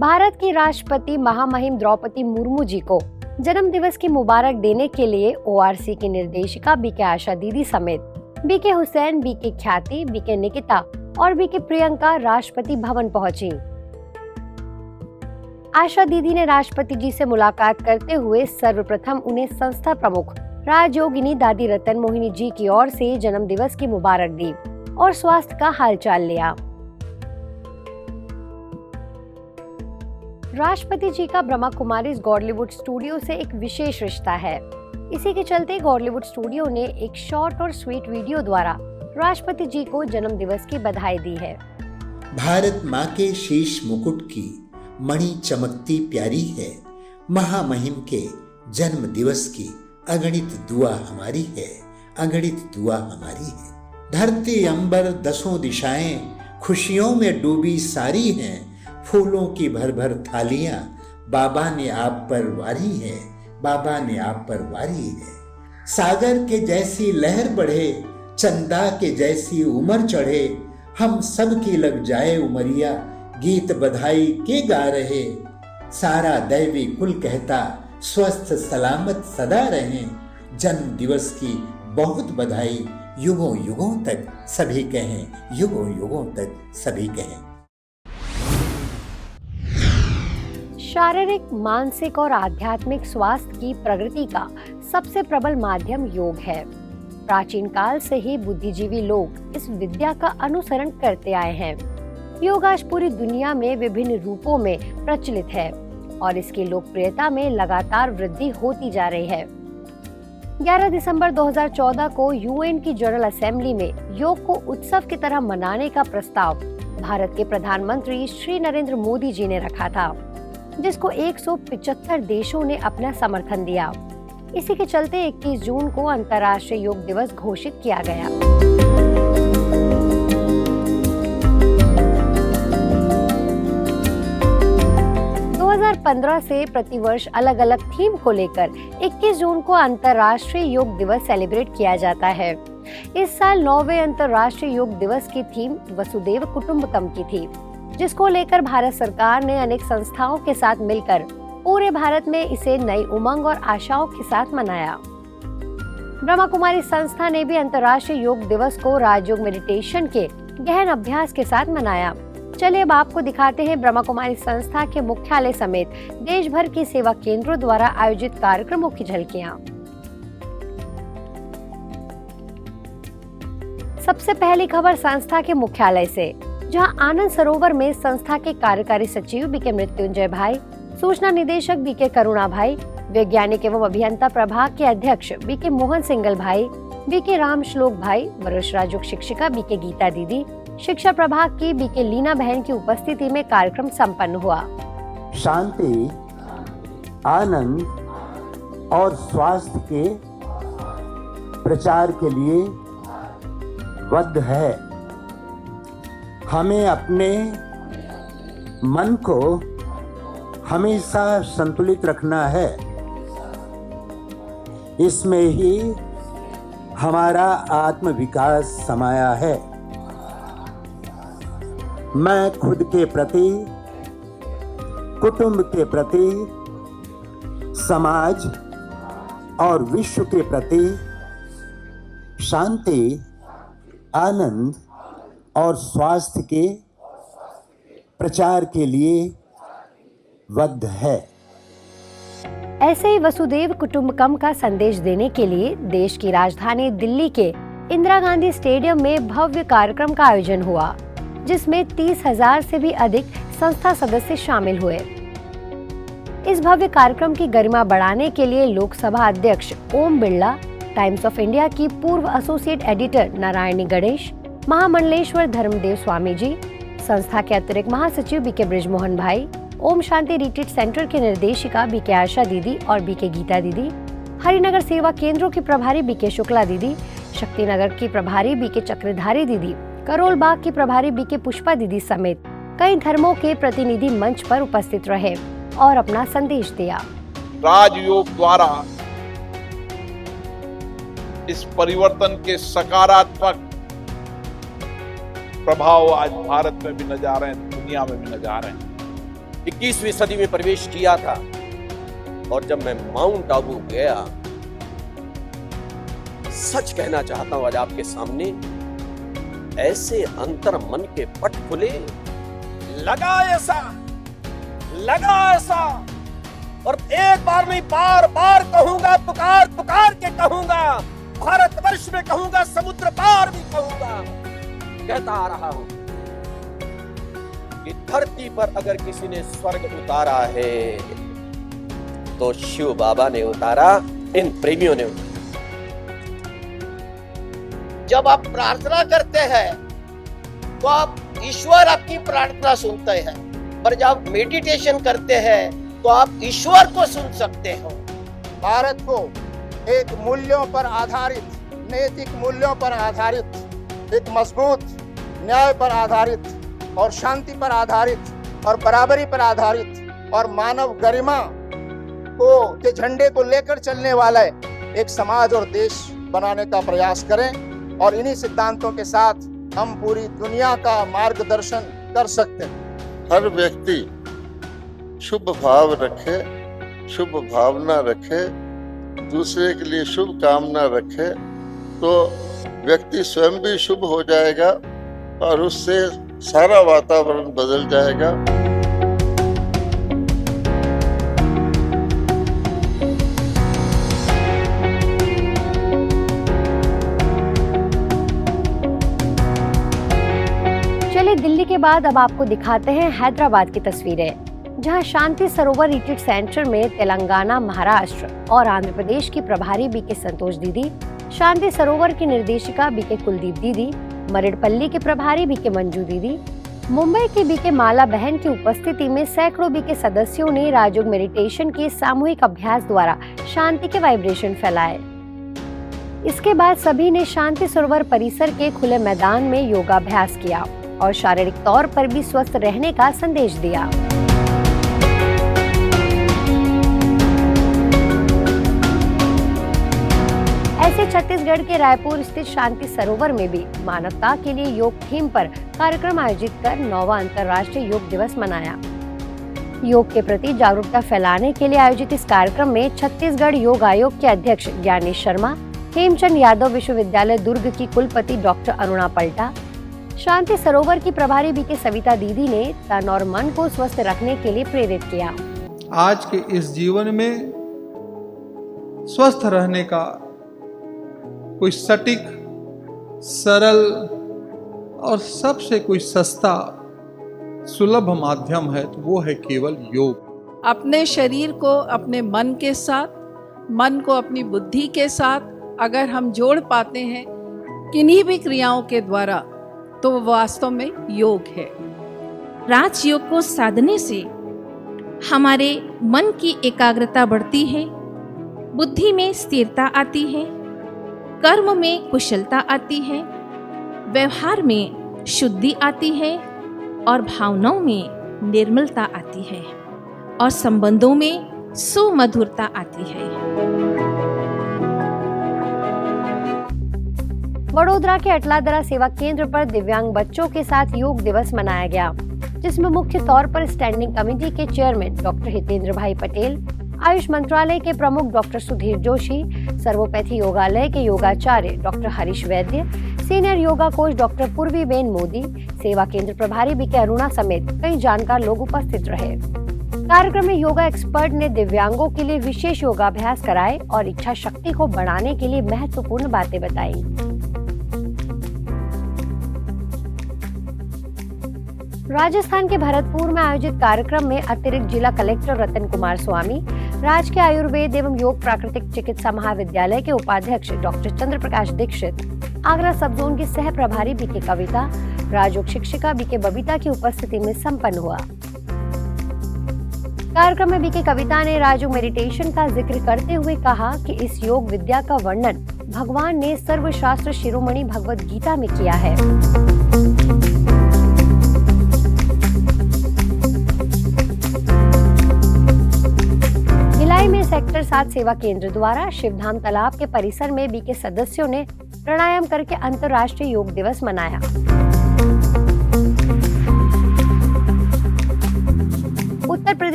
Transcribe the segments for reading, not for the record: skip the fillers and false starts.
भारत की राष्ट्रपति महामहिम द्रौपदी मुर्मू जी को जन्म दिवस की मुबारक देने के लिए ORC की निर्देशिका बीके आशा दीदी समेत बीके हुसैन, बीके ख्याति, बीके निकिता और बीके प्रियंका राष्ट्रपति भवन पहुंची। आशा दीदी ने राष्ट्रपति जी से मुलाकात करते हुए सर्वप्रथम उन्हें संस्था प्रमुख राजयोगिनी दादी रतन मोहिनी जी की ओर से जन्म दिवस की मुबारक दी और स्वास्थ्य का हालचाल लिया। राष्ट्रपति जी का ब्रह्मा कुमारीज गॉडलीवुड स्टूडियो से एक विशेष रिश्ता है। इसी के चलते गॉडलीवुड स्टूडियो ने एक शॉर्ट और स्वीट वीडियो द्वारा राष्ट्रपति जी को जन्म दिवस की बधाई दी है। भारत माँ के शीश मुकुट की मणि चमकती प्यारी है, महामहिम के जन्म दिवस की अगणित दुआ हमारी है, अगणित दुआ हमारी है। धरती अंबर दसों दिशाएं खुशियों में डूबी सारी हैं, फूलों की भर भर थालियां बाबा ने आप पर वारी है, बाबा ने आप पर वारी है। सागर के जैसी लहर बढ़े, चंदा के जैसी उम्र चढ़े, हम सब की लग जाए उमरिया, गीत बधाई के गा रहे। सारा दैवी कुल कहता स्वस्थ सलामत सदा रहें, जन्म दिवस की बहुत बधाई, युगों युगों तक सभी कहें, युगों युगों तक सभी कहें। शारीरिक, मानसिक और आध्यात्मिक स्वास्थ्य की प्रगति का सबसे प्रबल माध्यम योग है। प्राचीन काल से ही बुद्धिजीवी लोग इस विद्या का अनुसरण करते आए हैं। योग आज पूरी दुनिया में विभिन्न रूपों में प्रचलित है और इसकी लोकप्रियता में लगातार वृद्धि होती जा रही है। 11 दिसंबर 2014 को UN की जनरल असेंबली में योग को उत्सव की तरह मनाने का प्रस्ताव भारत के प्रधानमंत्री श्री नरेंद्र मोदी जी ने रखा था, जिसको 175 देशों ने अपना समर्थन दिया। इसी के चलते 21 जून को अंतर्राष्ट्रीय योग दिवस घोषित किया गया। 2015 से प्रतिवर्ष अलग अलग थीम को लेकर 21 जून को अंतर्राष्ट्रीय योग दिवस सेलिब्रेट किया जाता है। इस साल 9वें अंतर्राष्ट्रीय योग दिवस की थीम वसुदेव कुटुंबकम की थी, जिसको लेकर भारत सरकार ने अनेक संस्थाओं के साथ मिलकर पूरे भारत में इसे नई उमंग और आशाओं के साथ मनाया। ब्रह्मा कुमारी संस्था ने भी अंतर्राष्ट्रीय योग दिवस को राजयोग मेडिटेशन के गहन अभ्यास के साथ मनाया। चलिए अब आपको दिखाते हैं ब्रह्मा कुमारी संस्था के मुख्यालय समेत देश भर के सेवा केंद्रों द्वारा आयोजित कार्यक्रमों की झलकियां। सबसे पहली खबर संस्था के मुख्यालय से, जहां आनंद सरोवर में संस्था के कार्यकारी सचिव बीके मृत्युंजय भाई, सूचना निदेशक बीके करुणा भाई, वैज्ञानिक एवं अभियंता प्रभाग के अध्यक्ष बीके मोहन सिंगल भाई, बीके राम श्लोक भाई, वरिष्ठ राजयोग शिक्षिका बीके गीता दीदी, शिक्षा प्रभाग की बीके लीना बहन की उपस्थिति में कार्यक्रम संपन्न हुआ। शांति, आनंद और स्वास्थ्य के प्रचार के लिए बद्ध है। हमें अपने मन को हमेशा संतुलित रखना है। इसमें ही हमारा आत्म विकास समाया है। मैं खुद के प्रति, कुटुंब के प्रति, समाज और विश्व के प्रति शांति, आनंद और स्वास्थ्य के प्रचार के लिए बद्ध है। ऐसे ही वसुदेव कुटुंबकम का संदेश देने के लिए देश की राजधानी दिल्ली के इंदिरा गांधी स्टेडियम में भव्य कार्यक्रम का आयोजन हुआ, जिसमें 30,000 से भी अधिक संस्था सदस्य शामिल हुए। इस भव्य कार्यक्रम की गरिमा बढ़ाने के लिए लोकसभा अध्यक्ष Om Birla, times of India की पूर्व एसोसिएट एडिटर नारायणी गणेश, महामंडलेश्वर धर्मदेव स्वामी जी, संस्था के अतिरिक्त महासचिव बीके ब्रिजमोहन भाई, ओम शांति रिट्रीट सेंटर के निर्देशिका बीके आशा दीदी और बीके गीता दीदी, हरिनगर सेवा केंद्रों की प्रभारी बीके शुक्ला दीदी, शक्तिनगर की प्रभारी बीके चक्रधारी दीदी, करोल बाग की प्रभारी बीके पुष्पा दीदी समेत कई धर्मों के प्रतिनिधि मंच पर उपस्थित रहे और अपना संदेश दिया। राजयोग द्वारा इस परिवर्तन के सकारात्मक प्रभाव आज भारत में भी नजर आ रहे हैं, दुनिया में भी नजर आ रहे हैं। 21वीं सदी में प्रवेश किया था। और जब मैं माउंट आबू गया, सच कहना चाहता हूं आज आपके सामने, ऐसे अंतर मन के पट खुले, लगा ऐसा और एक बार नहीं बार बार कहूंगा, पुकार पुकार के कहूंगा, भारतवर्ष में कहूंगा, समुद्र पार भी कहूंगा, कहता आ रहा हूं कि धरती पर अगर किसी ने स्वर्ग उतारा है तो शिव बाबा ने उतारा, इन प्रेमियों ने उतारा। जब आप प्रार्थना करते हैं तो आप ईश्वर आपकी प्रार्थना सुनते हैं, पर जब मेडिटेशन करते हैं तो आप ईश्वर को सुन सकते हो। भारत को एक मूल्यों पर आधारित, नैतिक मूल्यों पर आधारित, एक मजबूत न्याय पर आधारित और शांति पर आधारित और बराबरी पर आधारित और मानव गरिमा को के झंडे को लेकर चलने वाला एक समाज और देश बनाने का प्रयास करें और इन्हीं सिद्धांतों के साथ हम पूरी दुनिया का मार्गदर्शन कर सकते हैं। हर व्यक्ति शुभ भाव रखे, शुभ भावना रखे, दूसरे के लिए शुभ कामना रखे, तो व्यक्ति स्वयं भी शुभ हो जाएगा और उससे सारा वातावरण बदल जाएगा। चलिए दिल्ली के बाद अब आपको दिखाते हैं हैदराबाद की तस्वीरें, जहां शांति सरोवर रिट्रीट सेंटर में तेलंगाना, महाराष्ट्र और आंध्र प्रदेश की प्रभारी बीके संतोष दीदी, शांति सरोवर की निर्देशिका बीके कुलदीप दीदी, मरेडपल्ली के प्रभारी बीके मंजू दीदी, मुंबई की बीके माला बहन की उपस्थिति में सैकड़ों बीके सदस्यों ने राजयोग मेडिटेशन के सामूहिक अभ्यास द्वारा शांति के वाइब्रेशन फैलाए। इसके बाद सभी ने शांति सरोवर परिसर के खुले मैदान में योगाभ्यास किया और शारीरिक तौर पर भी स्वस्थ रहने का संदेश दिया। ऐसे छत्तीसगढ़ के रायपुर स्थित शांति सरोवर में भी मानवता के लिए योग थीम पर कार्यक्रम आयोजित कर 9वां अंतर्राष्ट्रीय योग दिवस मनाया। योग के प्रति जागरूकता फैलाने के लिए आयोजित इस कार्यक्रम में छत्तीसगढ़ योग आयोग के अध्यक्ष ज्ञानेश शर्मा, हेमचंद यादव विश्वविद्यालय दुर्ग की कुलपति डॉक्टर अरुणा पल्टा, शांति सरोवर की प्रभारी बीके सविता दीदी ने तन और मन को स्वस्थ रखने के लिए प्रेरित किया। आज के इस जीवन में स्वस्थ रहने का कोई सटीक, सरल और सबसे कोई सस्ता, सुलभ माध्यम है तो वो है केवल योग। अपने शरीर को अपने मन के साथ, मन को अपनी बुद्धि के साथ अगर हम जोड़ पाते हैं किन्हीं भी क्रियाओं के द्वारा, तो वो वास्तव में योग है। राजयोग को साधने से हमारे मन की एकाग्रता बढ़ती है, बुद्धि में स्थिरता आती है, कर्म में कुशलता आती है, व्यवहार में शुद्धि आती है और भावनाओं में निर्मलता आती है और संबंधों में सुमधुरता आती है। वडोदरा के अटलादरा सेवा केंद्र पर दिव्यांग बच्चों के साथ योग दिवस मनाया गया, जिसमें मुख्य तौर पर स्टैंडिंग कमेटी के चेयरमैन डॉक्टर हितेंद्र भाई पटेल, आयुष मंत्रालय के प्रमुख डॉक्टर सुधीर जोशी, सर्वोपैथी योगालय के योगाचार्य doctor Harish Vaidya, senior yoga coach doctor Purviben Modi, सेवा केंद्र प्रभारी बीके अरुणा समेत कई जानकार लोग उपस्थित रहे। कार्यक्रम में योगा एक्सपर्ट ने दिव्यांगों के लिए विशेष योगाभ्यास कराए और इच्छा शक्ति को बढ़ाने के लिए महत्वपूर्ण बातें बताई। राजस्थान के भरतपुर में आयोजित कार्यक्रम में अतिरिक्त जिला कलेक्टर रतन कुमार स्वामी, राजकीय आयुर्वेद एवं योग प्राकृतिक चिकित्सा महाविद्यालय के उपाध्यक्ष डॉक्टर चंद्र प्रकाश दीक्षित, आगरा सब जोन की सह प्रभारी बीके कविता, राजयोग शिक्षिका बीके बबीता की उपस्थिति में संपन्न हुआ। कार्यक्रम में बीके कविता ने राजयोग मेडिटेशन का जिक्र करते हुए कहा कि इस योग विद्या का वर्णन भगवान ने सर्वशास्त्र शिरोमणि भगवत गीता में किया है। में सेक्टर 7 सेवा केंद्र द्वारा शिवधाम तालाब के परिसर में बीके सदस्यों ने प्राणायाम करके अंतर्राष्ट्रीय योग दिवस मनाया।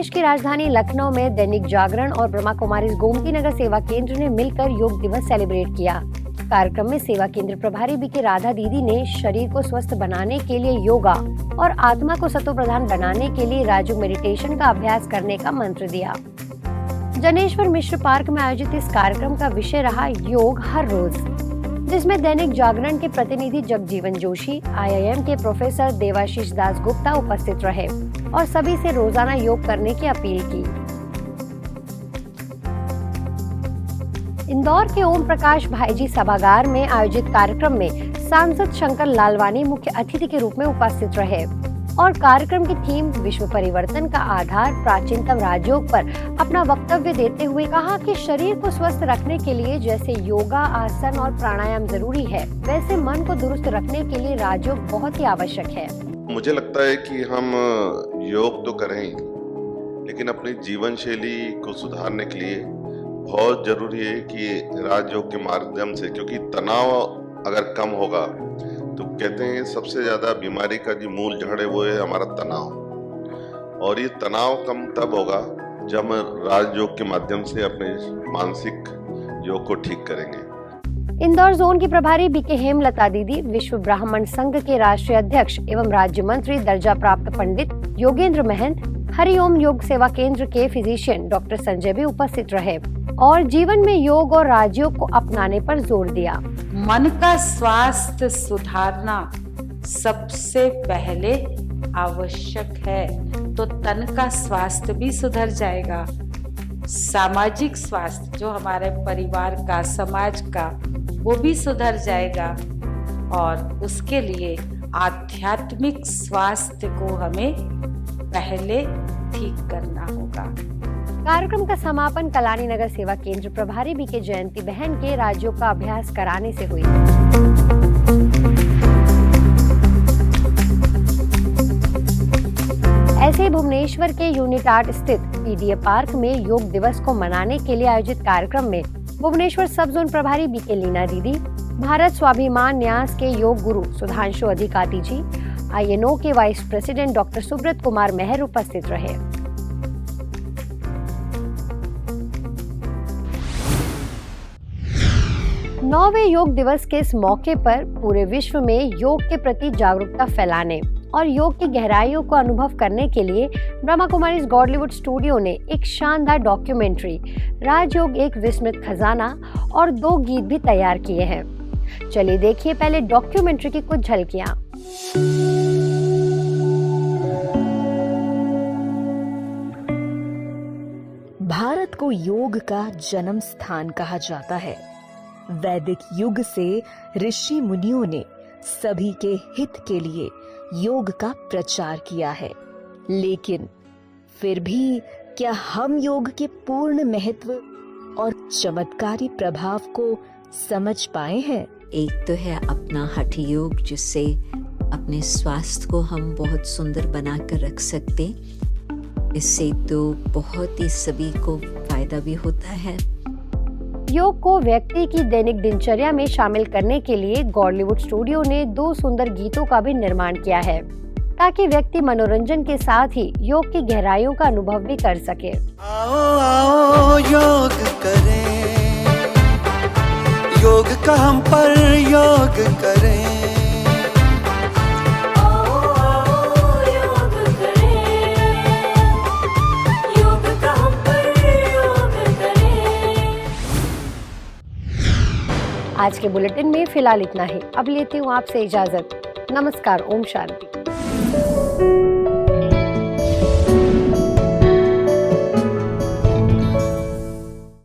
प्रदेश की राजधानी लखनऊ में दैनिक जागरण और ब्रह्मा कुमारी गोमती नगर सेवा केंद्र ने मिलकर योग दिवस सेलिब्रेट किया। कार्यक्रम में सेवा केंद्र प्रभारी बीके राधा दीदी ने शरीर को स्वस्थ बनाने के लिए योगा और आत्मा को सतो प्रधान बनाने के लिए राजयोग मेडिटेशन का अभ्यास करने का मंत्र दिया। जनेश्वर मिश्र पार्क में आयोजित इस कार्यक्रम का विषय रहा योग हर रोज, जिसमें दैनिक जागरण के प्रतिनिधि जगजीवन जोशी, IIM के प्रोफेसर देवाशीष दास गुप्ता उपस्थित रहे और सभी से रोजाना योग करने की अपील की। इंदौर के ओम प्रकाश भाईजी सभागार में आयोजित कार्यक्रम में सांसद शंकर लालवानी मुख्य अतिथि के रूप में उपस्थित रहे और कार्यक्रम की थीम विश्व परिवर्तन का आधार प्राचीनतम राजयोग पर अपना वक्तव्य देते हुए कहा कि शरीर को स्वस्थ रखने के लिए जैसे योगा, आसन और प्राणायाम जरूरी है, वैसे मन को दुरुस्त रखने के लिए राजयोग बहुत ही आवश्यक है। मुझे लगता है कि हम योग तो करें, लेकिन अपनी जीवन शैली को सुधारने के लिए बहुत जरूरी है कि राजयोग के माध्यम से, क्योंकि तनाव अगर कम होगा तो कहते हैं सबसे ज्यादा बीमारी का जो मूल जड़ है वो है हमारा तनाव, और ये तनाव कम तब होगा जब हम राजयोग के माध्यम से अपने मानसिक योग को ठीक करेंगे। इंदौर जोन की प्रभारी बीके हेमलता दीदी, विश्व ब्राह्मण संघ के राष्ट्रीय अध्यक्ष एवं राज्य मंत्री दर्जा प्राप्त पंडित योगेंद्र महंत, हरिओम योग सेवा केंद्र के फिजिशियन डॉक्टर संजय भी उपस्थित रहे और जीवन में योग और राजयोग को अपनाने पर जोर दिया। मन का स्वास्थ्य सुधारना सबसे पहले आवश्यक है, तो तन का स्वास्थ्य भी सुधर जाएगा। सामाजिक स्वास्थ्य जो हमारे परिवार का, समाज का, वो भी सुधर जाएगा और उसके लिए आध्यात्मिक स्वास्थ्य को हमें पहले ठीक करना होगा। कार्यक्रम का समापन कलानी नगर सेवा केंद्र प्रभारी बीके जयंती बहन के राजयोग का अभ्यास कराने से हुई। ऐसे ही भुवनेश्वर के यूनिटार्ट स्थित PDA पार्क में योग दिवस को मनाने के लिए आयोजित कार्यक्रम में भुवनेश्वर सब जोन प्रभारी बीके लीना दीदी, भारत स्वाभिमान न्यास के योग गुरु सुधांशु अधिकारी जी, INO के vice president doctor Subrat Kumar Meher उपस्थित रहे। नौवें योग दिवस के इस मौके पर पूरे विश्व में योग के प्रति जागरूकता फैलाने और योग की गहराइयों को अनुभव करने के लिए ब्रह्मा कुमारी गॉडलीवुड स्टूडियो ने एक शानदार डॉक्यूमेंट्री राजयोग एक विस्मृत खजाना और 2 गीत भी तैयार किए हैं। चलिए देखिए पहले डॉक्यूमेंट्री की कुछ झलकियां। भारत को योग का जन्म स्थान कहा जाता है। वैदिक युग से ऋषि मुनियों ने सभी के हित के लिए योग का प्रचार किया है, लेकिन फिर भी क्या हम योग के पूर्ण महत्व और चमत्कारी प्रभाव को समझ पाए हैं? एक तो है अपना हठ योग, जिससे अपने स्वास्थ्य को हम बहुत सुंदर बना कर रख सकते। इससे तो बहुत ही सभी को फायदा भी होता है। योग को व्यक्ति की दैनिक दिनचर्या में शामिल करने के लिए गॉडलीवुड स्टूडियो ने 2 सुंदर गीतों का भी निर्माण किया है, ताकि व्यक्ति मनोरंजन के साथ ही योग की गहराइयों का अनुभव भी कर सके। आओ आओ योग करें, योग का हम पर योग करें। आओ आओ योग करें, योग का हम पर योग करें। आज के बुलेटिन में फिलहाल इतना ही। अब लेती हूँ आपसे इजाजत। नमस्कार, ओम शांति।